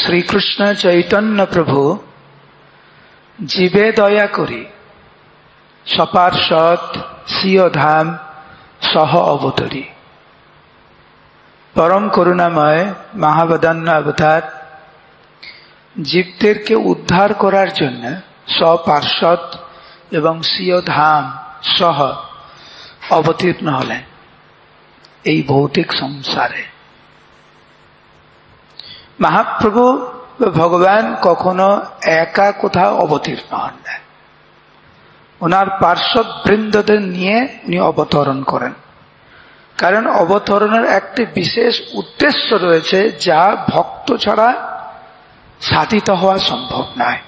শ্রীকৃষ্ণ চৈতন্য প্রভু জীবে দয়া করি সপার্ষদ স্বীয় ধাম সহ অবতরী। পরম করুণাময় মহাবদান্য অবতার জীবদেরকে উদ্ধার করার জন্য সপার্ষদ এবং স্বীয় ধাম সহ অবতীর্ণ হলেন এই ভৌতিক সংসারে। মহাপ্রভু ভগবান কখনো একা কোথাও অবতীর্ণ হন না, ওনার পার্শ্বদ বৃন্দদের নিয়ে উনি অবতরণ করেন। কারণ অবতরণের একটি বিশেষ উদ্দেশ্য রয়েছে যা ভক্ত ছাড়া সাধিত হওয়া সম্ভব নয়।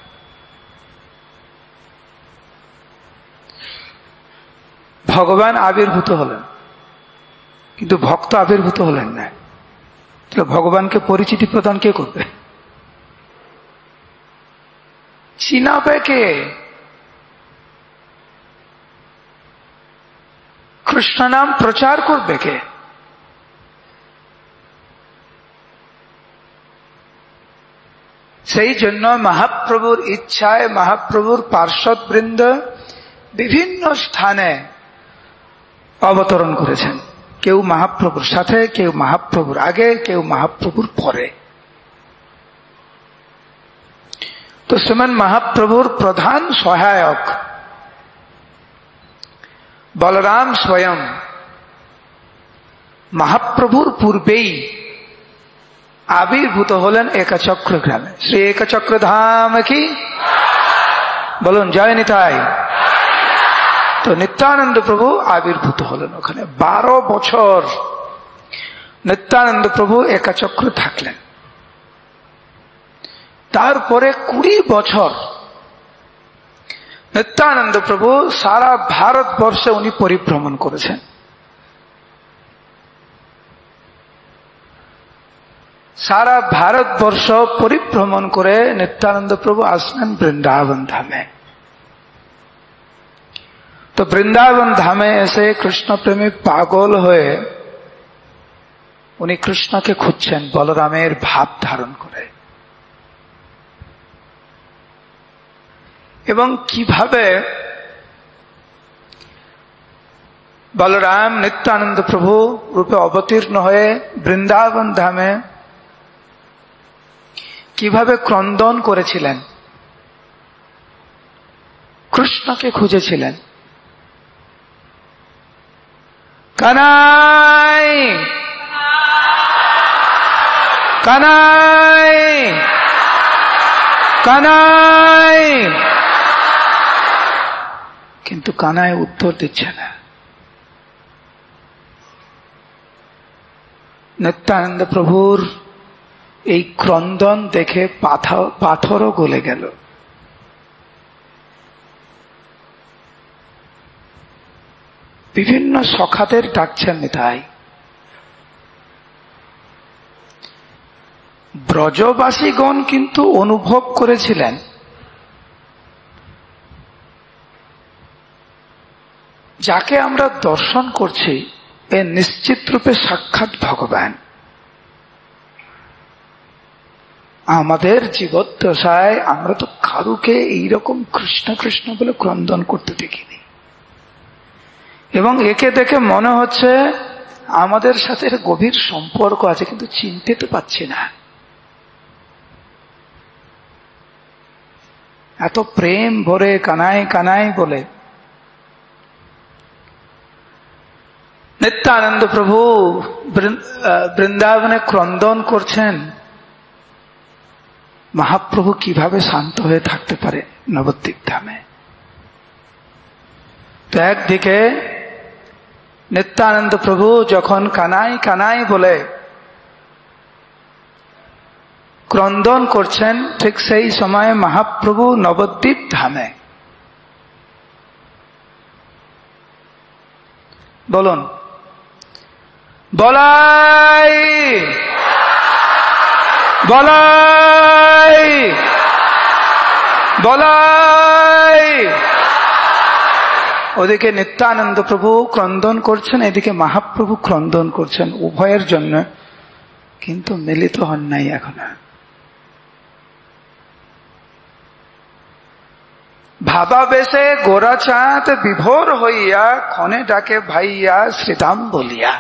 ভগবান আবির্ভূত হলেন কিন্তু ভক্ত আবির্ভূত হলেন না, তাহলে ভগবানকে পরিচিতি প্রদান কে করবে? চিনাবে কে? কৃষ্ণ নাম প্রচার করবে কে? সেই জন্য মহাপ্রভুর ইচ্ছায় মহাপ্রভুর পার্শ্বদ বৃন্দ বিভিন্ন স্থানে অবতরণ করেছেন, কেউ মহাপ্রভুর সাথে, কেউ মহাপ্রভুর আগে, কেউ মহাপ্রভুর পরে। তো শ্রীমান মহাপ্রভুর প্রধান সহায়ক বলরাম স্বয়ং মহাপ্রভুর পূর্বেই আবির্ভূত হলেন একচক্র গ্রামে। শ্রী একচক্র ধাম কি বলুন, জয় নিতাই। তো নিত্যানন্দ প্রভু আবির্ভূত হলেন ওখানে। 12 বছর নিত্যানন্দ প্রভু একচক্র থাকলেন। তারপরে 20 বছর নিত্যানন্দ প্রভু সারা ভারতবর্ষে উনি পরিভ্রমণ করেছেন। সারা ভারতবর্ষ পরিভ্রমণ করে নিত্যানন্দ প্রভু আসলেন বৃন্দাবন ধামে। তো বৃন্দাবন ধামে এসে কৃষ্ণ প্রেমে পাগল হয়ে উনি কৃষ্ণকে খুঁজছেন বলরামের ভাব ধারণ করে। এবং কিভাবে বলরাম নিত্যানন্দ প্রভু রূপে অবতীর্ণ হয়ে বৃন্দাবন ধামে কিভাবে ক্রন্দন করেছিলেন, কৃষ্ণকে খুঁজেছিলেন। কানাই কানাই কানাই, কিন্তু কানাই উত্তর দিচ্ছে না। নিত্যানন্দ প্রভুর এই ক্রন্দন দেখে পাথরও গলে গেল। বিভিন্ন সখাদের ডাকছেন নিতাই। ব্রজবাসীগণ কিন্তু অনুভব করেছিলেন যাকে আমরা দর্শন করছি এ নিশ্চিত রূপে সাক্ষাৎ ভগবান। আমাদের জীবদ্দশায় আমরা তো কারুকে এইরকম কৃষ্ণ কৃষ্ণ বলে ক্রন্দন করতে দেখিনি, এবং একে দেখে মনে হচ্ছে আমাদের সাথে গভীর সম্পর্ক আছে, কিন্তু চিনতে তো পাচ্ছি না। এত প্রেম ভরে কানাই কানাই বলে নিত্যানন্দ প্রভু বৃন্দাবনে ক্রন্দন করছেন। মহাপ্রভু কিভাবে শান্ত হয়ে থাকতে পারে নবদ্বীপ ধামে? তো একদিকে নিত্যানন্দ প্রভু যখন কানাই কানাই বলে ক্রন্দন করছেন, ঠিক সেই সময় মহাপ্রভু নবদ্বীপ ধামে, বলুন বলাই বলাই বলাই। ওদিকে নিত্যানন্দ প্রভু ক্রন্দন করছেন, এদিকে মহাপ্রভু ক্রন্দন করছেন, উভয়ের জন্য কিন্তু মিলিত হন নাই এখনো। ভাবাবেশে গোরাচাঁদ বিভোর হইয়া ক্ষণে ডাকে ভাইয়া শ্রীদাম বলিয়া।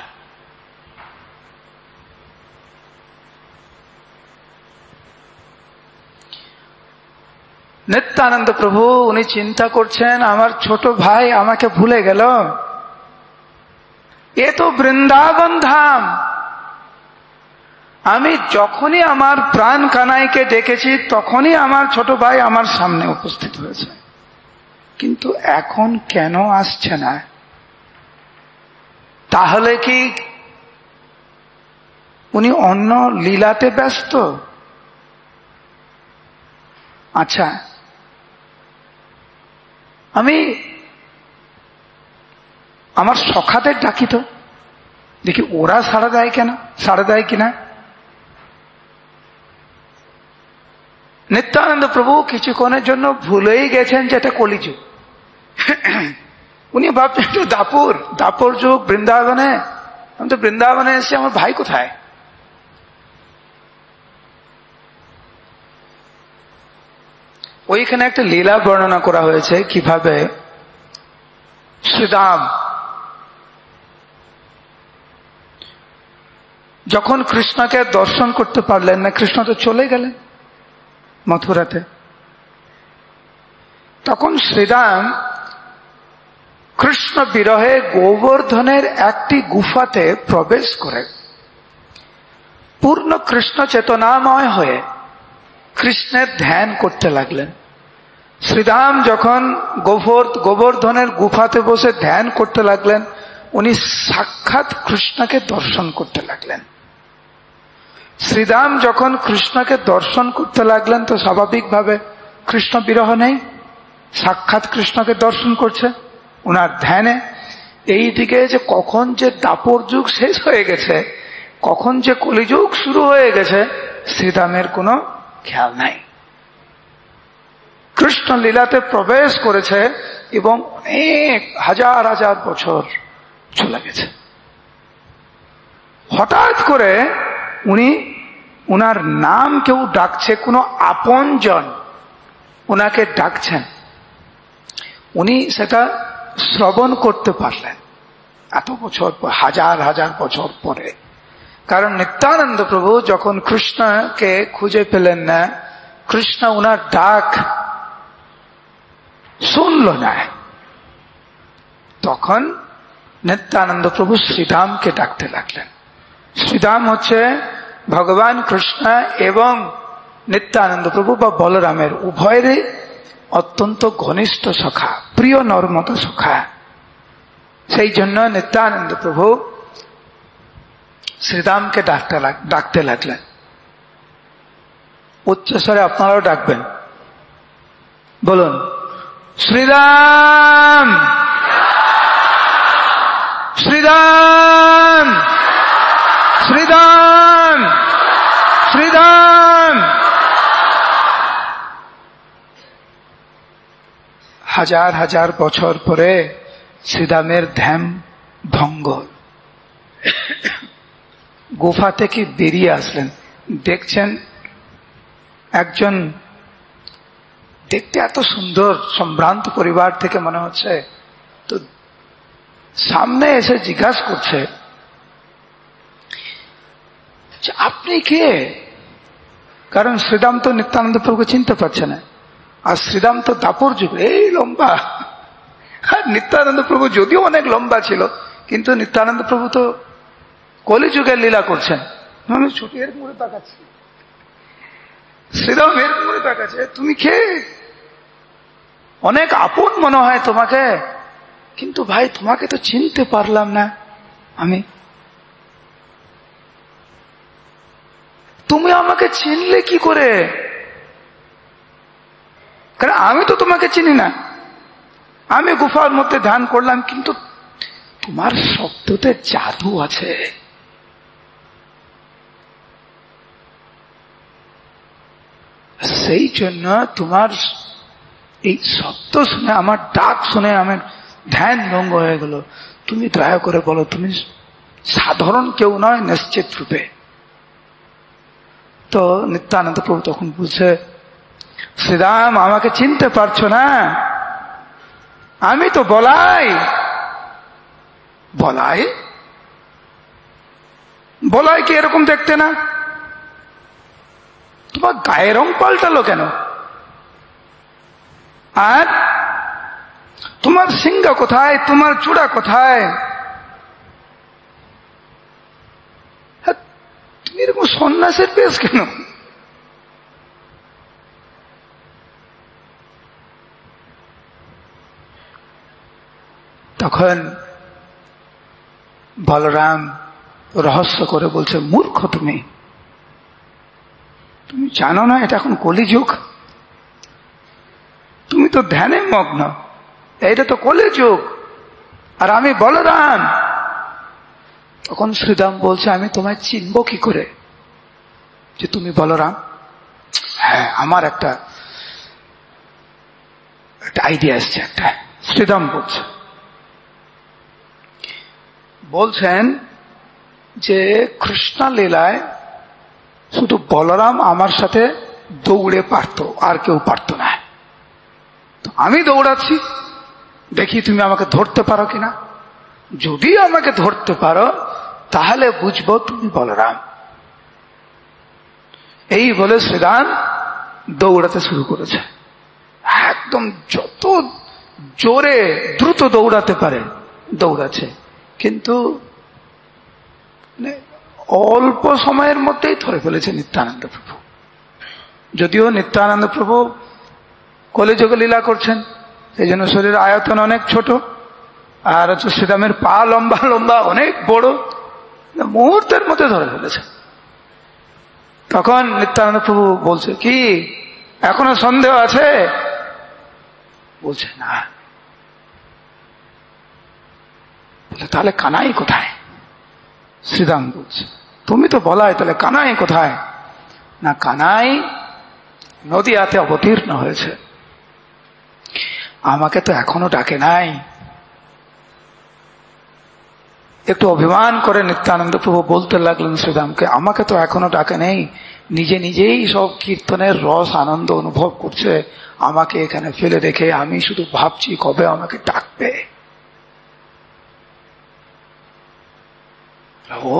নিত্যানন্দ প্রভু উনি চিন্তা করছেন, আমার ছোট ভাই আমাকে ভুলে গেল, এ তো বৃন্দাবন ধাম। আমি যখনই আমার প্রাণ কানাইকে ডেকেছি তখনই আমার ছোট ভাই আমার সামনে উপস্থিত হয়েছে, কিন্তু এখন কেন আসছে না? তাহলে কি উনি অন্য লীলাতে ব্যস্ত? আচ্ছা, আমি আমার সখাদের ডাকি তো, দেখি ওরা সাড়া দেয় কেন, সাড়া দেয় কিনা। নিত্যানন্দ প্রভু কিছুক্ষণের জন্য ভুলেই গেছেন যেটা কলিযুগ। উনি ভাবছেন একটু দাপুর যুগ বৃন্দাবনে, আমি তো বৃন্দাবনে এসে আমার ভাই কোথায়? ওইখানে একটা লীলা বর্ণনা করা হয়েছে কিভাবে শ্রীদাম যখন কৃষ্ণকে দর্শন করতে পারলেন না, কৃষ্ণ তো চলে গেলেন মথুরাতে, তখন শ্রীরাম কৃষ্ণ বিরহে গোবর্ধনের একটি গুফাতে প্রবেশ করে পূর্ণ কৃষ্ণ চেতনাময় হয়ে কৃষ্ণের ধ্যান করতে লাগলেন। শ্রীরাম যখন গোবর্ধনের গুফাতে বসে ধ্যান করতে লাগলেন, উনি সাক্ষাৎ কৃষ্ণকে দর্শন করতে লাগলেন। শ্রীরাম যখন কৃষ্ণকে দর্শন করতে লাগলেন তো স্বাভাবিকভাবে কৃষ্ণ বিরহ নেই, সাক্ষাৎ কৃষ্ণকে দর্শন করছে ওনার ধ্যানে। এইদিকে যে কখন যে দাপর যুগ শেষ হয়ে গেছে, কখন যে কলিযুগ শুরু হয়ে গেছে, শ্রীরামের কোনো খেয়াল নাই। কৃষ্ণ লীলাতে প্রবেশ করেছে এবং অনেক হাজার হাজার বছর চলে গেছে। হঠাৎ করে উনার নাম কেউ ডাকছে, কোনো আপনজন উনাকে ডাকছেন, উনি সেটা শ্রবণ করতে পারলেন এত বছর পর, হাজার হাজার বছর পরে। কারণ নিত্যানন্দ প্রভু যখন কৃষ্ণকে খুঁজে পেলেন না, কৃষ্ণ উনার ডাক শুনল না, তখন নিত্যানন্দ প্রভু শ্রীরামকে ডাকতে লাগলেন। শ্রীরাম হচ্ছে ভগবান কৃষ্ণ এবং নিত্যানন্দ প্রভু বা বলরামের উভয়েরই অত্যন্ত ঘনিষ্ঠ সখা, প্রিয় নর্মদ সখা। সেই জন্য নিত্যানন্দ প্রভু শ্রীরামকে ডাকতে লাগলেন। উচ্চস্বরে আপনারাও ডাকবেন, বলুন শ্রীরাম শ্রীরাম শ্রীরাম শ্রীরাম। হাজার হাজার বছর পরে শ্রীরামের ধ্যান ভঙ্গ, গুফা থেকে বেরিয়ে আসলেন, দেখছেন একজন দেখতে এত সুন্দর সম্ভ্রান্ত পরিবার থেকে মনে হচ্ছে, তো সামনে এসে জিজ্ঞাসা করছে আপনি কে? কারণ শ্রীরাম তো নিত্যানন্দ প্রভুকে চিনতে পারছে না, আর শ্রীরাম তো দাপর যুগ, এই লম্বা, আর নিত্যানন্দ প্রভু যদিও অনেক লম্বা ছিল, কিন্তু নিত্যানন্দ প্রভু তো কলিযুগের লীলা করছেন। আমি ছোট এর মুড়ে তাকাচ্ছি, শ্রীরাম এর মুড়ে তাকাচ্ছে, তুমি কে? অনেক আপন মনে হয় তোমাকে, কিন্তু ভাই তোমাকে তো চিনতে পারলাম না আমি। তুমি আমাকে চিনলে কি করে? কারণ আমি তো তোমাকে চিনি না, আমি গুফার মধ্যে ধ্যান করলাম, কিন্তু তোমার শব্দতে জাদু আছে। সেই জন্য তোমার এই শব্দ শুনে, আমার ডাক শুনে আমার ধ্যান ভঙ্গ হয়ে গেল। তুমি দয়া করে বলো তুমি সাধারণ কেউ নয়, নিশ্চিত রূপে। তো নিত্যানন্দ প্রভু তখন বলছে, শ্রীরাম আমাকে চিনতে পারছো না? আমি তো বলাই বলাই বলাই কি এরকম দেখতে না? তোমার গায়ের রং পাল্টালো কেন? আর তোমার সিংহা কোথায়, তোমার চূড়া কোথায়? তুমি এরকম সন্ন্যাসের বেশ কেন? তখন বলরাম রহস্য করে বলছে, মূর্খ তুমি জানো না এটা এখন কলিযুগ? তুমি তো ধ্যানে মগ্ন, এটা তো কলিযুগ, আর আমি বলরাম। তখন শ্রীরাম বলছে, আমি তোমায় চিনব কি করে যে তুমি বলরাম? হ্যাঁ, আমার একটা আইডিয়া আসছে একটা। শ্রীরাম বলছেন যে কৃষ্ণ লীলায় শুধু বলরাম আমার সাথে দৌড়ে পারত, আর কেউ পারত না। তো আমি দৌড়াচ্ছি, দেখি তুমি আমাকে ধরতে পারো কিনা। যদি আমাকে ধরতে পারো তাহলে বুঝবো তুমি বলরাম। এই বলে শ্রীরাম দৌড়াতে শুরু করেছে। একদম যত জোরে দ্রুত দৌড়াতে পারে দৌড়াচ্ছে, কিন্তু অল্প সময়ের মধ্যেই ধরে ফেলেছে নিত্যানন্দ প্রভু। যদিও নিত্যানন্দ প্রভু কলিযুগে লীলা করছেন, এই জন্য শরীরের আয়তন অনেক ছোট, আর হচ্ছে শ্রীরামের পা লম্বা লম্বা অনেক বড়, মুহূর্তের মধ্যে ধরে ফেলেছে। তখন নিত্যানন্দ প্রভু বলছে, কি এখনো সন্দেহ আছে? বলছে না। তাহলে কানাই কোথায়? শ্রীরাম বলছে, তুমি তো বলাই, তাহলে কানাই কোথায়? না, কানাই নদীয়াতে অবতীর্ণ হয়েছে, আমাকে তো এখনো ডাকে নাই। একটু অভিমান করে নিত্যানন্দ প্রভু বলতে লাগলেন শ্রীরামকে, আমাকে তো এখনো ডাকে নেই, নিজে নিজেই সব কীর্তনের রস আনন্দ অনুভব করছে, আমাকে এখানে ফেলে রেখে আমি শুধু ভাবছি কবে আমাকে ডাকবে। ও,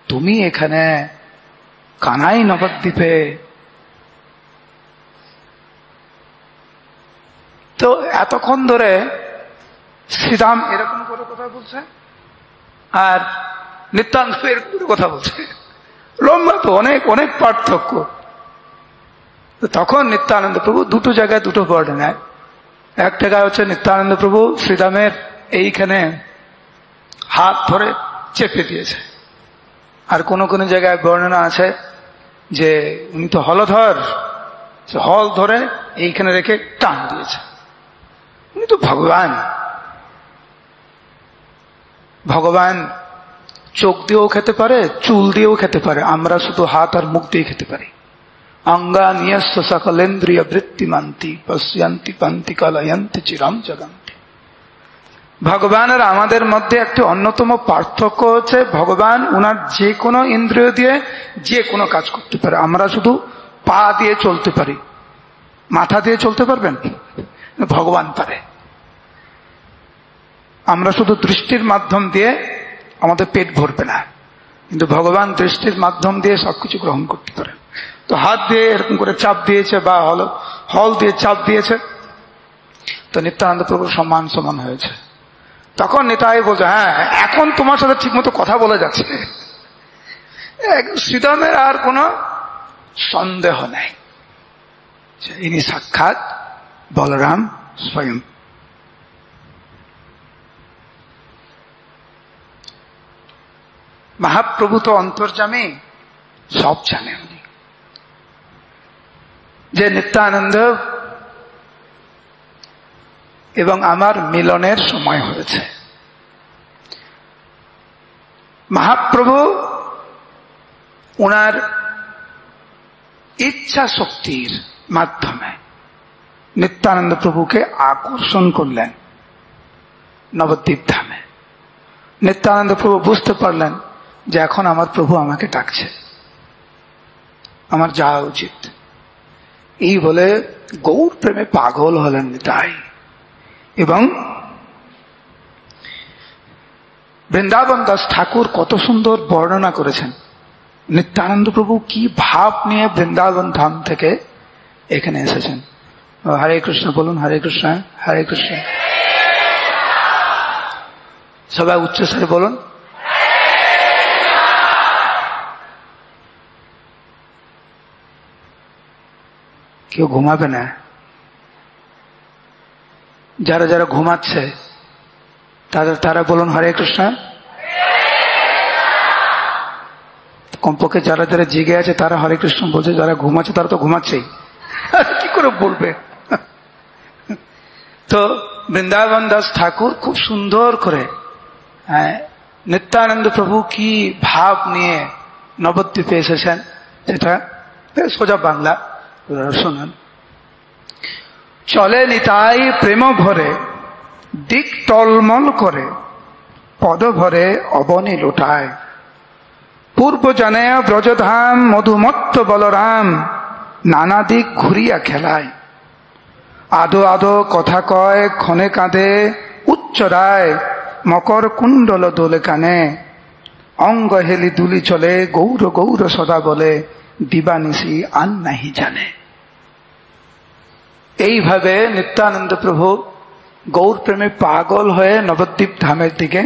তুমি এখানে কানাই নবদ্বীপে? তো এতক্ষণ ধরে শ্রীরাম এরকম করে কথা বলছে, আর নিত্যানন্দ এরকম করে কথা বলছে, লম্বা তো অনেক অনেক পার্থক্য। তখন নিত্যানন্দ প্রভু দুটো জায়গায় দুটো বর্ণনা নেয়। এক জায়গায় হচ্ছে নিত্যানন্দ প্রভু শ্রীরামের এইখানে হাত ধরে চেপে দিয়েছে, আর কোন কোন জায়গায় বর্ণনা আছে যে উনি তো হলধর, হল ধরে এইখানে রেখে টান দিয়েছে। উনি তো ভগবান, ভগবান চোখ দিয়েও খেতে পারে, চুল দিয়েও খেতে পারে, আমরা শুধু হাত আর মুখ দিয়ে খেতে পারি। অঙ্গানিয়স্য সকলেন্দ্রিয় বৃত্তিমান্তি পশ্যন্তি পান্তি কলয়ন্তি চিরম জগন্তি। ভগবানের আমাদের মধ্যে একটি অন্যতম পার্থক্য হচ্ছে, ভগবান উনার যে কোনো ইন্দ্রিয় দিয়ে যে কোনো কাজ করতে পারে, আমরা শুধু পা দিয়ে চলতে পারি। মাথা দিয়ে চলতে পারবেন? ভগবান পারে। আমরা শুধু দৃষ্টির মাধ্যম দিয়ে আমাদের পেট ভরবে না, কিন্তু ভগবান দৃষ্টির মাধ্যম দিয়ে সবকিছু গ্রহণ করতে পারে। তো হাত দিয়ে এরকম করে চাপ দিয়েছে, বা হল দিয়ে চাপ দিয়েছে, তো নিত্যানন্দ প্রভুর সমান সমান হয়েছে। তখন নিতাই বলছে, হ্যাঁ এখন তোমার সাথে ঠিক মতো কথা বলে যাচ্ছে। শ্রীরামের আর কোন সন্দেহ নেই, ইনি সাক্ষাৎ বলরাম স্বয়ং। মহাপ্রভু তো অন্তর্যামী, সব জানেন উনি যে নিত্যানন্দ এবং আমার মিলনের সময় হয়েছে। মহাপ্রভু ওনার ইচ্ছা শক্তির মাধ্যমে নিত্যানন্দ প্রভুকে আকর্ষণ করলেন নবদ্বীপ ধামে। নিত্যানন্দ প্রভু বুঝতে পারলেন যে এখন আমার প্রভু আমাকে ডাকছে, আমার যাওয়া উচিত। এই বলে গৌর প্রেমে পাগল হলেন নিতাই। এবং বৃন্দাবন দাস ঠাকুর কত সুন্দর বর্ণনা করেছেন নিত্যানন্দ প্রভু কি ভাব নিয়ে বৃন্দাবন ধাম থেকে এখানে এসেছেন। হরে কৃষ্ণ বলুন, হরে কৃষ্ণ, হরে কৃষ্ণ। সবাই উচ্চস্বরে বলুন। কেউ ঘুমাবে না। যারা যারা ঘুমাচ্ছে তারা বলুন হরে কৃষ্ণ। কমপক্ষে যারা যারা জেগে আছে তারা হরে কৃষ্ণ বলছে, যারা ঘুমাচ্ছে তারা তো ঘুমাচ্ছেই, কি করে বলবে। তো বৃন্দাবন দাস ঠাকুর খুব সুন্দর করে নিত্যানন্দ প্রভু কি ভাব নিয়ে নবদ্বীপে এসেছেন সেটা সোজা বাংলা শোনান। চলে নিতাই প্রেম ভরে, দিক টলমল করে, পদ ভরে অবনী লোটায়। পূর্ব জানে ব্রজধাম মধুমত্ত বলরাম, নানা দিক ঘুরিয়া খেলায়। আদো আদো কথা কয় ক্ষণে কাঁদে উচ্চরায়, মকর কুণ্ডল দোলে কানে। অঙ্গ হেলি দুলি চলে গৌর গৌর সদা বলে, দিবানিশি আন নাহি জানে। এইভাবে নিত্যানন্দ প্রভু গৌর প্রেমে পাগল হয়ে নবদ্বীপ ধামের দিকে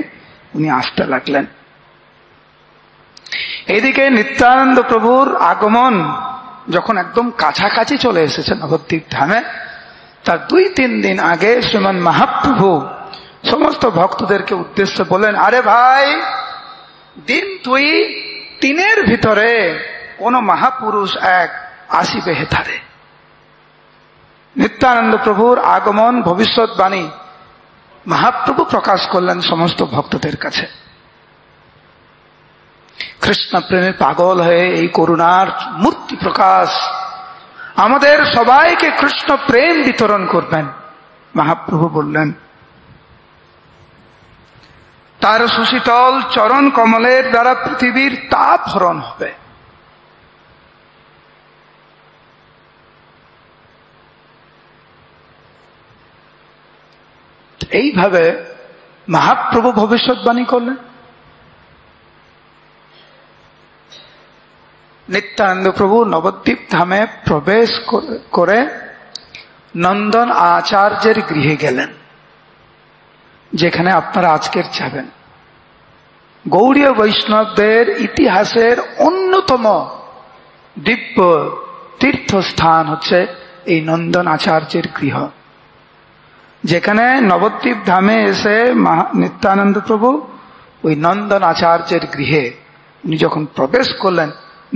উনি আসতে লাগলেন। এদিকে নিত্যানন্দ প্রভুর আগমন যখন একদম কাছাকাছি চলে এসেছে নবদ্বীপ ধামে, তার 2-3 দিন আগে শ্রীমান মহাপ্রভু সমস্ত ভক্তদেরকে উদ্দেশ্য বলেন, আরে ভাই, দিন 2-3 ভিতরে কোন মহাপুরুষ এক আসিবে হেথারে। নিত্যানন্দ প্রভুর আগমন ভবিষ্যৎবাণী মহাপ্রভু প্রকাশ করলেন সমস্ত ভক্তদের কাছে। কৃষ্ণ প্রেমে পাগল হয়ে এই করুণার মূর্তি প্রকাশ, আমাদের সবাইকে কৃষ্ণ প্রেম বিতরণ করবেন। মহাপ্রভু বললেন, তার সুশীতল চরণ কমলের দ্বারা পৃথিবীর তাপ হরণ হবে। এইভাবে মহাপ্রভু ভবিষ্যৎবাণী করলেন। নিত্যানন্দ প্রভু নবদ্বীপ ধামে প্রবেশ করে নন্দন আচার্যের গৃহে গেলেন, যেখানে আপনারা আজকের যাবেন। গৌড়ীয় বৈষ্ণবদের ইতিহাসের অন্যতম দিব্য তীর্থস্থান হচ্ছে এই নন্দন আচার্যের গৃহ, যেখানে নবদ্বীপ ধামে এসে নিত্যানন্দ প্রভু ওই নন্দন আচার্যের গৃহে উনি যখন প্রবেশ করলেন,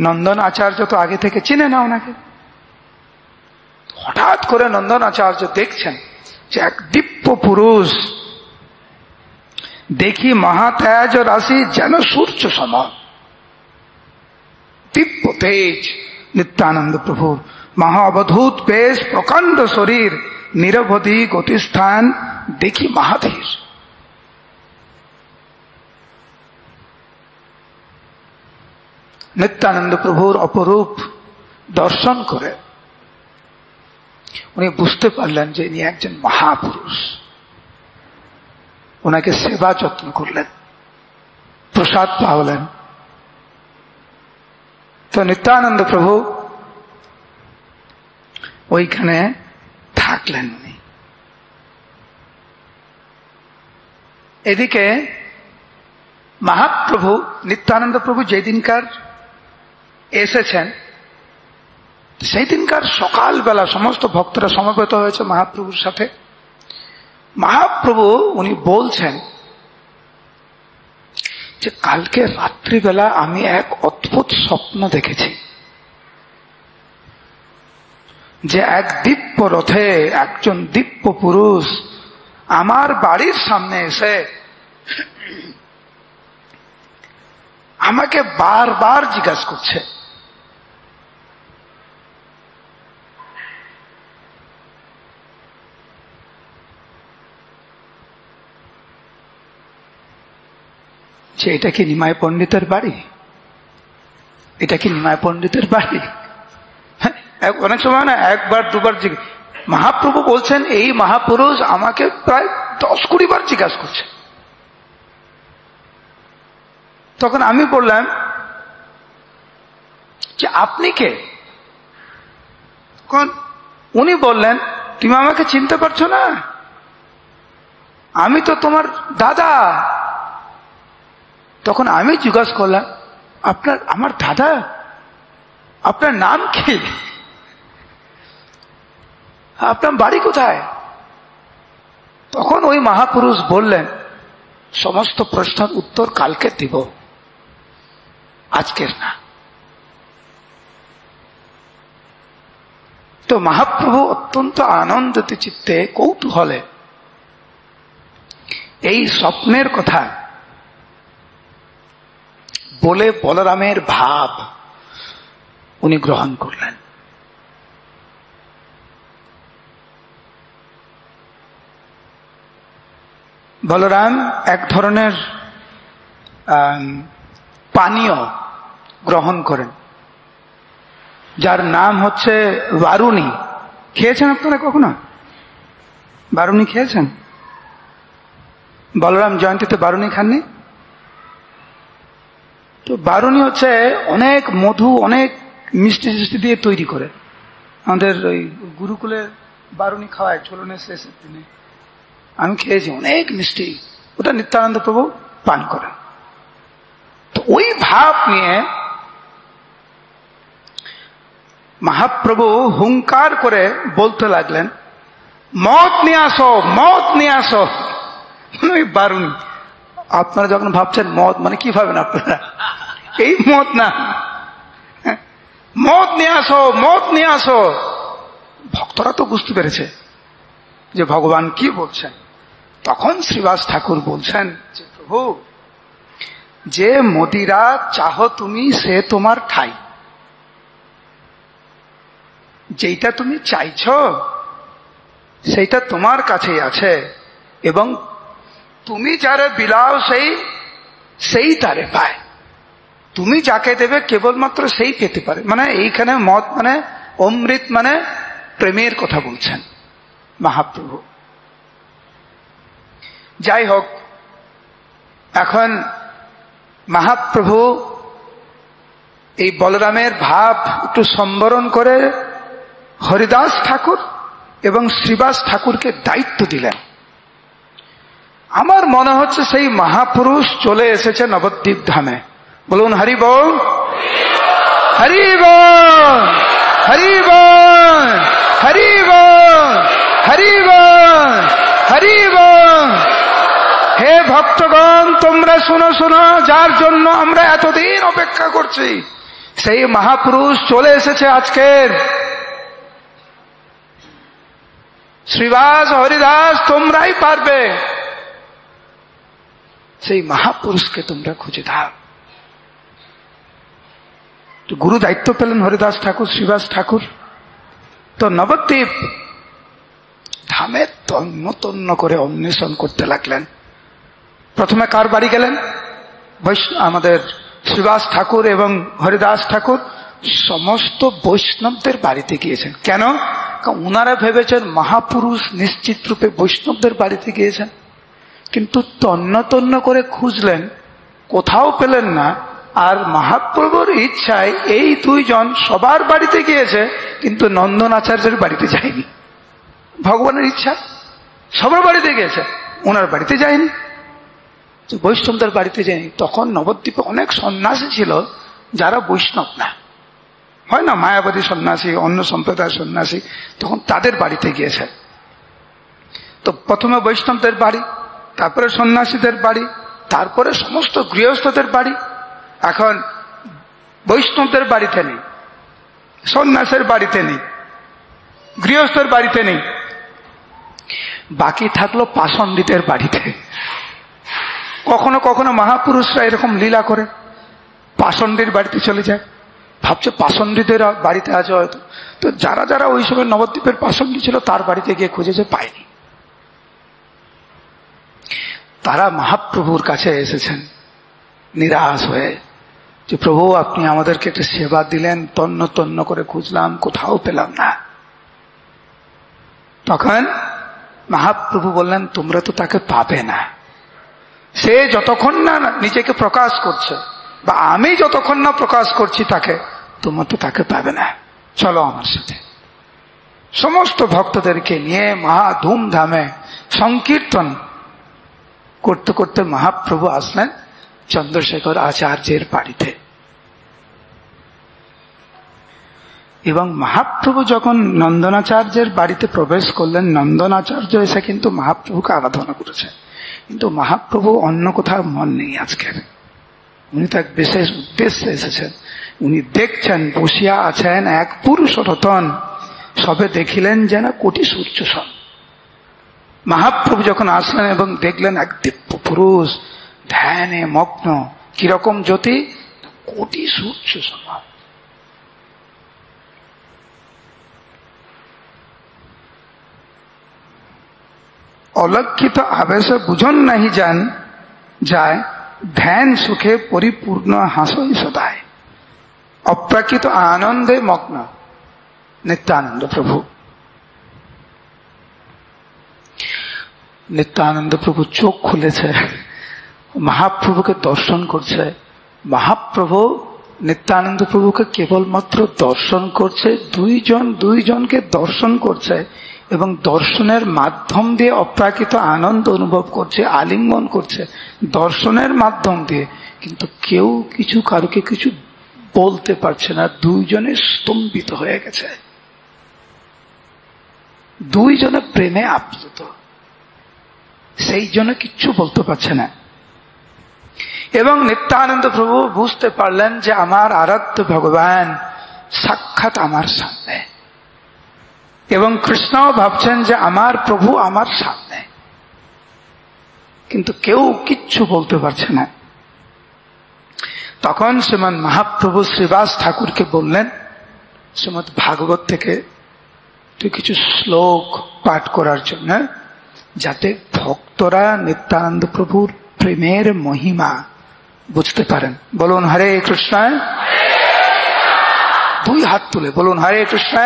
নন্দন আচার্য তো আগে থেকে চিনে না ওনাকে। হঠাৎ করে নন্দন আচার্য দেখছেন যে এক দিব্য পুরুষ, দেখি মহাতেজ রাশি যেন সূর্য সম, দিব্য তেজ নিত্যানন্দ প্রভুর, মহা অবধূত বেশ, প্রকাণ্ড শরীর, নিরবধি গতিস্থান, দেখি মহাধীর। নিত্যানন্দ প্রভুর অপরূপ দর্শন করে উনি বুঝতে পারলেন যে ইনি একজন মহাপুরুষ। ওনাকে সেবা যত্ন করলেন, প্রসাদ পাওয়ালেন। তো নিত্যানন্দ প্রভু ওইখানে থাকলেন উনি। এদিকে মহাপ্রভু নিত্যানন্দ প্রভু যেদিনকার এসেছেন সেই দিনকার সকালবেলা সমস্ত ভক্তরা সমবেত হয়েছে মহাপ্রভুর সাথে। মহাপ্রভু উনি বলছেন যে কালকে রাত্রিবেলা আমি এক অদ্ভুত স্বপ্ন দেখেছি, যে এক দিব্য রথে একজন দিব্য পুরুষ আমার বাড়ির সামনে এসে আমাকে বারবার জিজ্ঞাসা করছে যে এটা কি নিমাই পণ্ডিতের বাড়ি, এটা কি নিমাই পণ্ডিতের বাড়ি। অনেক সময় না একবার দুবার মহাপ্রভু বলছেন এই মহাপুরুষ আমাকে প্রায় 10-20 বার জিজ্ঞাসা করছে। তখন আমি বললাম যে আপনি কে? উনি বললেন তুমি আমাকে চিনতে পারছো না? আমি তো তোমার দাদা। তখন আমি জিজ্ঞাসা করলাম আমার দাদা, আপনার নাম কি? আপনার বাড়ি কোথায়? তখন ওই মহাপুরুষ বললেন সমস্ত প্রশ্নের উত্তর কালকে দিব, আজকের না। তো মহাপ্রভু অত্যন্ত আনন্দিত চিত্তে কৌতূহলে এই স্বপ্নের কথা বলে বলরামের ভাব উনি গ্রহণ করলেন। বলরাম এক ধরনের পানীয় গ্রহণ করেন যার নাম হচ্ছে বারুণী। খেয়েছেন আপনারা কখনো? বারুণী খেয়েছেন? বলরাম জয়ন্তীতে বারুণী খাননি? তো বারুণী হচ্ছে অনেক মধু, অনেক মিষ্টি মিষ্টি দিয়ে তৈরি করে। আমাদের ওই গুরুকুলে বারুণী খাওয়ায় ঝোলনের শেষের দিনে। আমি খেয়েছি, অনেক মিষ্টি। ওটা নিত্যানন্দ প্রভু পান করেন। তো ওই ভাব নিয়ে মহাপ্রভু হুঙ্কার করে বলতে লাগলেন মদ নিয়ে আসো, মদ নিয়ে আসো। ওই বারুণী। আপনারা যখন ভাবছেন মদ মানে কি ভাবেন আপনারা? এই মদ না, মদ নিয়ে আসো, মদ নিয়ে আসো। ভক্তরা তো বুঝতে পেরেছে যে ভগবান কি বলছেন। তখন শ্রীবাস ঠাকুর বলছেন যে প্রভু, যে মদিরা চাহ তুমি সে তোমার ঠাই। যেটা তুমি চাইছ সেইটা তোমার কাছেই আছে, এবং তুমি যারে বিলাও সেই তারে পায়। তুমি যাকে দেবে কেবলমাত্র সেই পেতে পারে। মানে এইখানে মদ মানে অমৃত, মানে প্রেমের কথা বলছেন মহাপ্রভু। যাই হোক, এখন মহাপ্রভু এই বলরামের ভাব একটু সম্বরণ করে হরিদাস ঠাকুর এবং শ্রীবাস ঠাকুরকে দায়িত্ব দিলেন। আমার মনে হচ্ছে সেই মহাপুরুষ চলে এসেছে নবদ্বীপ ধামে। বলুন হরি বল, হরি বল, হরি বল, হরি বল, হরি বল, হরি বল। হে ভক্তগণ, তোমরা শোনো শোনো, যার জন্য আমরা এতদিন অপেক্ষা করছি সেই মহাপুরুষ চলে এসেছে আজকের। শ্রীবাস, হরিদাস, তোমরাই পারবে। সেই মহাপুরুষকে তোমরা খুঁজে দাও। গুরু দায়িত্ব পেলেন হরিদাস ঠাকুর, শ্রীবাস ঠাকুর। তো নবদ্বীপ ধামে তন্ন তন্ন করে অন্বেষণ করতে লাগলেন। প্রথমে কার বাড়ি গেলেন? আমাদের শ্রীবাস ঠাকুর এবং হরিদাস ঠাকুর সমস্ত বৈষ্ণবদের বাড়িতে গিয়েছেন। কেন? উনারা ভেবেছেন মহাপুরুষ নিশ্চিত রূপে বৈষ্ণবদের বাড়িতে গিয়েছেন। কিন্তু তন্ন তন্ন করে খুঁজলেন, কোথাও পেলেন না। আর মহাপ্রভুর ইচ্ছায় এই দুইজন সবার বাড়িতে গিয়েছে, কিন্তু নন্দন আচার্যের বাড়িতে যায়নি। ভগবানের ইচ্ছা সবার বাড়িতে গিয়েছে, ওনার বাড়িতে যায়নি, বৈষ্ণবদের বাড়িতে যায়নি। তখন নবদ্বীপে অনেক সন্ন্যাসী ছিল যারা বৈষ্ণব না, হয় না, মায়াবাদী সন্ন্যাসী, অন্য সম্প্রদায়ের সন্ন্যাসী, তখন তাদের বাড়িতে গিয়েছে। তো প্রথমে বৈষ্ণবদের বাড়ি, তারপরে সন্ন্যাসীদের বাড়ি, তারপরে সমস্ত গৃহস্থদের বাড়ি। এখন বৈষ্ণবদের বাড়িতে নেই, সন্ন্যাসের বাড়িতে নেই, গৃহস্থের বাড়িতে নেই, বাকি থাকলো পাষণ্ডিতের বাড়িতে। কখনো কখনো মহাপুরুষরা এরকম লীলা করে পাষণ্ডির বাড়িতে চলে যায়, ভাবছে পাষণ্ডিতের বাড়িতে আছে হয়তো। তো যারা যারা ওই সময় নবদ্বীপের পাষণ্ডী ছিল তার বাড়িতে গিয়ে খুঁজেছে, পায়নি। তারা মহাপ্রভুর কাছে এসেছেন নিরাশ হয়ে, যে প্রভু আপনি আমাদেরকে একটা সেবা দিলেন, তন্ন তন্ন করে খুঁজলাম, কোথাও পেলাম না। তখন মহাপ্রভু বললেন, তোমরা তো তাকে পাবে না। সে যতক্ষণ না নিজেকে প্রকাশ করছে, বা আমি যতক্ষণ না প্রকাশ করছি তাকে, তোমরা তো তাকে পাবে না, চলো আমার সাথে। সমস্ত ভক্তদেরকে নিয়ে মহা ধুমধামে সংকীর্তন করতে করতে মহাপ্রভু আসলেন চন্দ্রশেখর আচার্যের বাড়িতে। এবং মহাপ্রভু যখন নন্দনাচার্যের বাড়িতে প্রবেশ করলেন, নন্দনাচার্য এসে কিন্তু মহাপ্রভুকে আরাধনা করেছে, কিন্তু মহাপ্রভু অন্য কোথাও মন নেই আজকের। উনি তো এক বিশেষ উদ্দেশ্যে এসেছেন। উনি দেখছেন বসিয়া আছেন এক পুরুষ রতন, সবে দেখিলেন যেন কোটি সূর্য সম। মহাপ্রভু যখন আসলেন এবং দেখলেন এক দিব্য পুরুষ ধ্যানে মগ্ন, কিরকম জ্যোতি, কোটি সূর্য সমান। অলক্ষিত আবেশে বুঝন নাহি যান যায়, ধ্যান সুখে পরিপূর্ণ হাসই সদায়, অপ্রাকৃত আনন্দে মগ্ন নিত্যানন্দ প্রভু। নিত্যানন্দ প্রভু চোখ খুলেছে, মহাপ্রভুকে দর্শন করছে। মহাপ্রভু নিত্যানন্দ প্রভুকে কেবলমাত্র দর্শন করছে, দুইজনকে দর্শন করছে এবং দর্শনের মাধ্যম দিয়ে অপ্রাকৃত আনন্দ অনুভব করছে, আলিঙ্গন করছে দর্শনের মাধ্যম দিয়ে। কিন্তু কেউ কিছু কারুকে কিছু বলতে পারছে না, দুইজনে স্তম্ভিত হয়ে গেছে, দুইজনে প্রেমে আপ্লুত, সেই জন্য কিচ্ছু বলতে পারছে না। এবং নিত্যানন্দ প্রভু বুঝতে পারলেন যে আমার আরাধ্য ভগবান সাক্ষাৎ আমার সামনে, এবং কৃষ্ণও ভাবছেন যে আমার প্রভু আমার সামনে, কিন্তু কেউ কিচ্ছু বলতে পারছে না। তখন শ্রীমৎ মহাপ্রভু শ্রীবাস ঠাকুরকে বললেন, শ্রীমৎ ভাগবত থেকে তুই কিছু শ্লোক পাঠ করার জন্য, যাতে ভক্তরা নিত্যানন্দ প্রভুর প্রেমের মহিমা বুঝতে পারেন। বলুন হরে কৃষ্ণ। দুই হাত তুলে বলুন হরে কৃষ্ণ।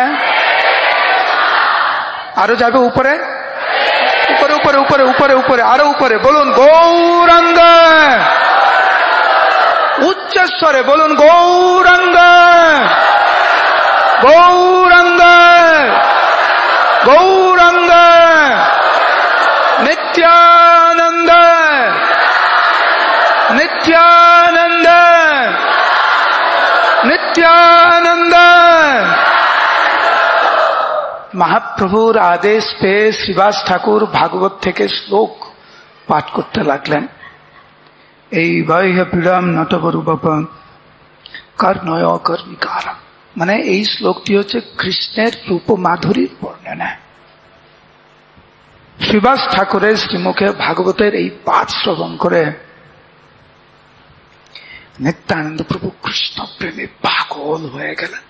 আরো যাবে উপরে, উপরে উপরে উপরে উপরে উপরে, আরো উপরে বলুন গৌরাঙ্গ। উচ্চস্বরে বলুন গৌরাঙ্গ গৌরাঙ্গ গৌরাঙ্গ নিত্যানন্দ নিত্যানন্দ নিত্যানন্দ। মহাপ্রভুর আদেশ পেয়ে শ্রীবাস ঠাকুর ভাগবত থেকে শ্লোক পাঠ করতে লাগলেন। এই বৈহ পীড়ম নটবরূপম কর্ণয় কর্মিকারম, মানে এই শ্লোকটি হচ্ছে কৃষ্ণের রূপ মাধুরীর বর্ণনা। শ্রীবাস ঠাকুরের শ্রীমুখে ভাগবতের এই পাঠ শ্রবণ করে নিত্যানন্দ প্রভু কৃষ্ণ প্রেমে পাগল হয়ে গেলেন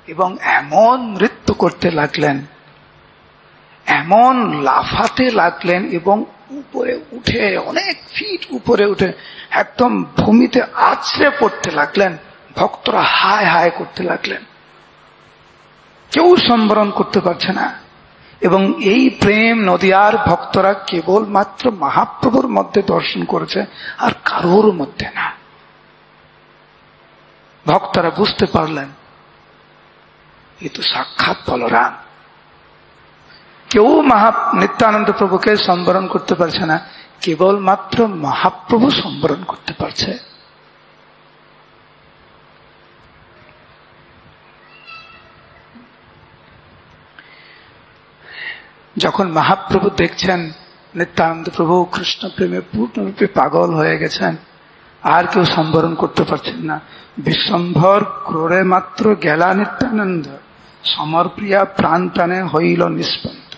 এবং এমন নৃত্য করতে লাগলেন, এমন লাফাতে লাগলেন এবং উপরে উঠে অনেক ফিট উপরে উঠে একদম ভূমিতে আছড়ে পড়তে লাগলেন। ভক্তরা হায় হায় করতে লাগলেন, কেউ সম্বরণ করতে পারছে না। এবং এই প্রেম নদিয়ার ভক্তরা কেবলমাত্র মহাপ্রভুর মধ্যে দর্শন করেছে, আর কারোর মধ্যে না। ভক্তরা বুঝতে পারলেন এ তো সাক্ষাৎ বলরাম। কেউ নিত্যানন্দ প্রভুকে সম্বরণ করতে পারছে না, কেবলমাত্র মহাপ্রভু সম্বরণ করতে পারছে। যখন মহাপ্রভু দেখছেন নিত্যানন্দ প্রভু কৃষ্ণ প্রেমে পূর্ণরূপে পাগল হয়ে গেছেন, আর কেউ সম্বরণ করতে পারছেন না, বিশ্বম্ভর ক্রোড়ে মাত্র গেলা নিত্যানন্দ, সমরপ্রিয়া প্রাণ টানে হইল নিষ্পন্দ।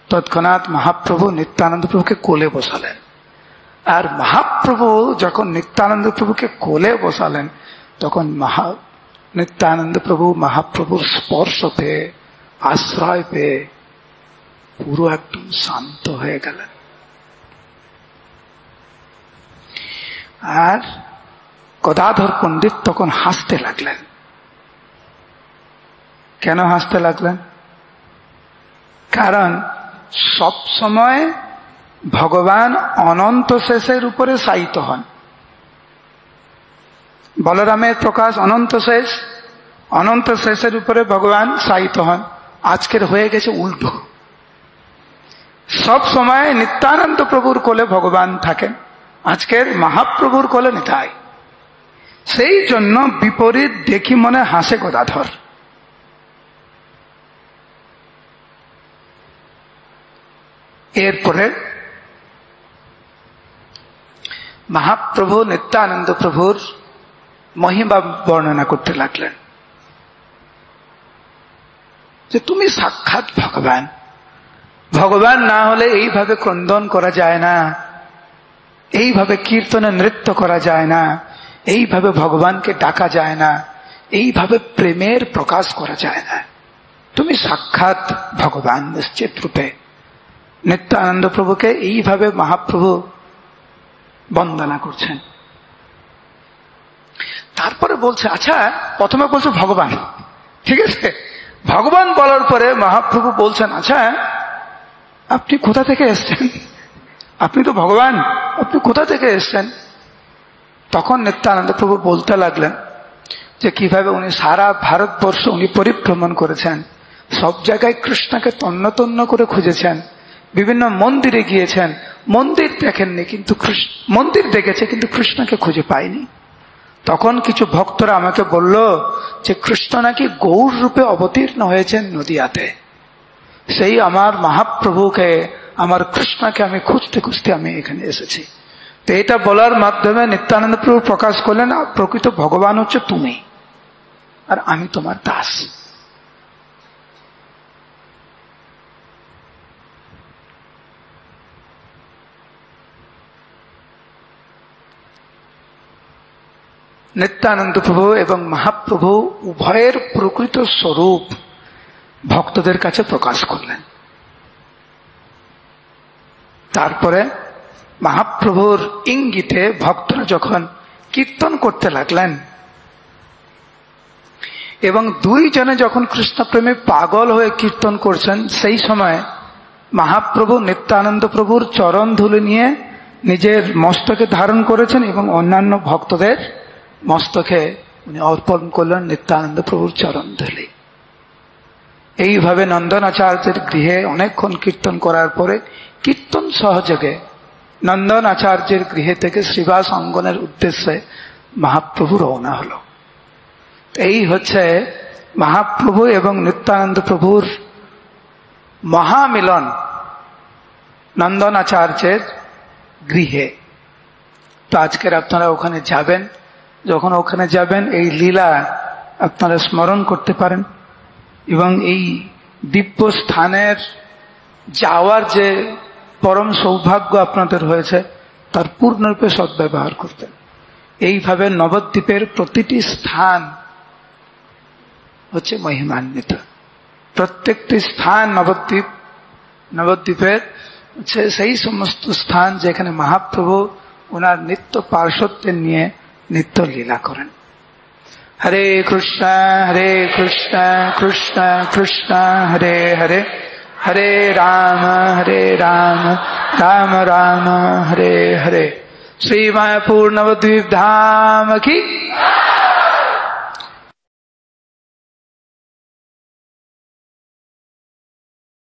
তৎক্ষণাৎ মহাপ্রভু নিত্যানন্দ প্রভুকে কোলে বসালেন। আর মহাপ্রভু যখন নিত্যানন্দ প্রভুকে কোলে বসালেন, তখন নিত্যানন্দ প্রভু মহাপ্রভুর স্পর্শ পেয়ে, আশ্রয় পেয়ে পুরো একদম শান্ত হয়ে গেলেন। আর গদাধর পণ্ডিত তখন হাসতে লাগলেন। কেন হাসতে লাগলেন? কারণ সব সময় ভগবান অনন্ত শেষের উপরে শায়িত হন। বলরামের প্রকাশ অনন্ত শেষ, অনন্ত শেষের উপরে ভগবান শায়িত হন। আজকের হয়ে গেছে উল্টো, সব সময় নিত্যানন্দ প্রভুর কোলে ভগবান থাকেন, আজকের মহাপ্রভুর কোলে নিতাই। সেই জন্য বিপরীত দেখি মনে হাসে গদাধর। এরপরে মহাপ্রভু নিত্যানন্দ প্রভুর মহিমা বর্ণনা করতে লাগলেন যে তুমি সাক্ষাৎ ভগবান, ভগবান না হলে এইভাবে ক্রন্দন করা যায় না, এইভাবে কীর্তনে নৃত্য করা যায় না, এইভাবে ভগবানকে ডাকা যায় না, এইভাবে প্রেমের প্রকাশ করা যায় না। তুমি সাক্ষাৎ ভগবান নিশ্চিত রূপে। নিত্যানন্দ প্রভুকে এইভাবে মহাপ্রভু বন্দনা করছেন। তারপরে বলছে, আচ্ছা প্রথমে বলছে ভগবান, ঠিক আছে, ভগবান বলার পরে মহাপ্রভু বলছেন, আচ্ছা আপনি কোথা থেকে এসছেন? আপনি তো ভগবান, আপনি কোথা থেকে এসছেন? তখন নিত্যানন্দ প্রভু বলতে লাগলেন যে কিভাবে উনি সারা ভারতবর্ষ উনি পরিভ্রমণ করেছেন, সব জায়গায় কৃষ্ণকে তন্ন তন্ন করে খুঁজেছেন, বিভিন্ন মন্দিরে গিয়েছেন, মন্দির দেখেননি কিন্তু মন্দির দেখেছে কিন্তু কৃষ্ণকে খুঁজে পায়নি। তখন কিছু ভক্তরা আমাকে বলল যে কৃষ্ণ নাকি গৌর রূপে অবতীর্ণ হয়েছেন নদিয়াতে। সেই আমার মহাপ্রভুকে, আমার কৃষ্ণকে আমি খুঁজতে খুঁজতে আমি এখানে এসেছি। তো এটা বলার মাধ্যমে নিত্যানন্দ প্রভু প্রকাশ করলেন প্রকৃত ভগবান হচ্ছে তুমি, আর আমি তোমার দাস। নিত্যানন্দ প্রভু এবং মহাপ্রভু উভয়ের প্রকৃত স্বরূপ ভক্তদের কাছে প্রকাশ করলেন। তারপরে মহাপ্রভুর ইঙ্গিতে ভক্তরা যখন কীর্তন করতে লাগলেন এবং দুইজনে যখন কৃষ্ণপ্রেমে পাগল হয়ে কীর্তন করছেন, সেই সময় মহাপ্রভু নিত্যানন্দ প্রভুর চরণ ধুলি নিয়ে নিজের মস্তকে ধারণ করেছেন এবং অন্যান্য ভক্তদের মস্তকে উনি অর্পণ করলেন নিত্যানন্দ প্রভুর চরণ ধুলি। এইভাবে নন্দনাচার্যের গৃহে অনেকক্ষণ কীর্তন করার পরে কীর্তন সহযোগে নন্দন আচার্যের গৃহে থেকে শ্রীবাস অঙ্গনের উদ্দেশ্যে মহাপ্রভু রওনা হল। এই হচ্ছে মহাপ্রভু এবং নিত্যানন্দ প্রভুর মহামিলন নন্দন আচার্যের গৃহে। তো আজকের আপনারা ওখানে যাবেন, যখন ওখানে যাবেন এই লীলা আপনারা স্মরণ করতে পারেন এবং এই দিব্য স্থানের যাওয়ার যে পরম সৌভাগ্য আপনাদের হয়েছে তার পূর্ণরূপে সদ্ব্যবহার করতেন। এইভাবে নবদ্বীপের প্রতিটি স্থান হচ্ছে মহিমান্বিত। প্রত্যেকটি স্থান নবদ্বীপের হচ্ছে সেই সমস্ত স্থান যেখানে মহাপ্রভু ওনার নিত্য পার্শ্বদের নিয়ে নিত্য লীলা করেন। হরে কৃষ্ণ কৃষ্ণ কৃষ্ণ হরে হরে, হরে রাম রাম রাম হরে হরে। শ্রী মায়াপুর নবদ্বীপ ধাম কি